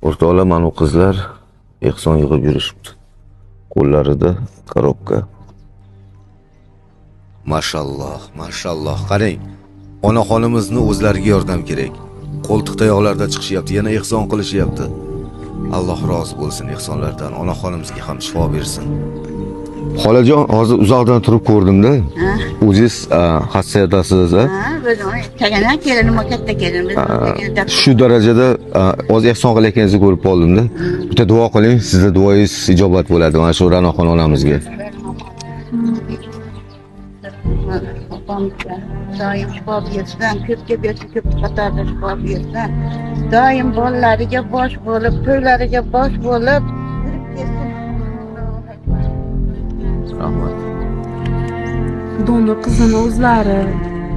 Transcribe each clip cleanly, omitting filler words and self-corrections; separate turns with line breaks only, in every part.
O'rtoqlar, mana bu qizlar ehson yig'ib yurishibdi. Qo'llarida korobka. Mashalloh, mashalloh. Qarang. Onaxonimizni o'zlariga yordam kerak. Qo'ltiq tayoqlarda chiqishyapti, yana ehson qilishyapti. Alloh rozi bo'lsin ehsonlardan. Onaxonimizga ham shifo bersin. Xolajon, hozir uzoqdan turib ko'rdim-da. O'zingiz xassiyatasiz,
Ha, biz uni tagana kelinimi katta kelin.
Shu darajada o'z ehson qilayotganingizni ko'rib qoldim-da. Bitta duo qiling, sizning duoyingiz ijobat bo'ladi mana shu Ranoxon onamizga.
Doim shifo bersin, ko'pga bersin, ko'p qatorda shifo bersin. Doim bolalariga bosh bo'lib, to'ylariga bosh bo'lib,
Rahmat.
Donor qizini o'zlari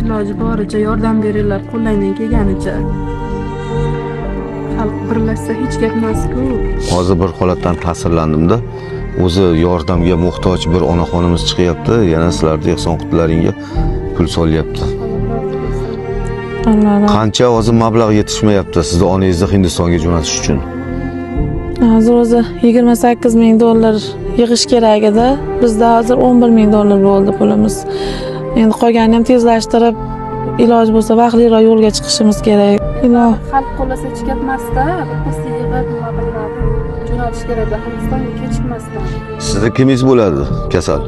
iloji boricha yordam beringlar, qo'lingdan kelganicha. Xalq birlashsa hech gap emas-ku.
Hozir bir holatdan ta'sirlandim-da. O'zi yordamga muhtoj bir onaxonimiz chiqyapti, yana sizlarning ehson qutilaringga pul solyapti. Qancha hozir mablag' yetishmayapti sizni onangizni Hindistonga jo'natish uchun?
Hozir o'zi 28 ming dollar yig'ish kerak edi. Bizda hozir 11 ming dollar bo'ldi pulimiz. Endi qolganini ham tezlashtirib, iloj bo'lsa vaqtliroq yo'lga chiqishimiz kerak.
Xalq qo'llasa hech gap emas-da, bittasi yig'ib nima qiladi. Jo'natish kerak, Hindistonga kechikmasdan.
Sizda kimingiz bo'ladi kasal?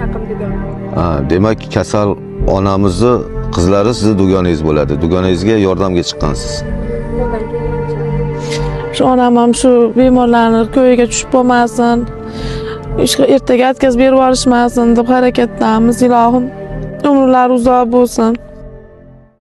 Yaqin
Demak kasal onamizni qizlari sizni dugonangiz bo'ladi. Dugonangizga yordamga chiqqansiz.
Shu onam ham shu bemorlarni ko'yiga tushib bo'lmasin, ishga ertaga atkazib berib yuborishmasin deb harakatdamiz. Ilohim umrlari uzoq bo'lsin.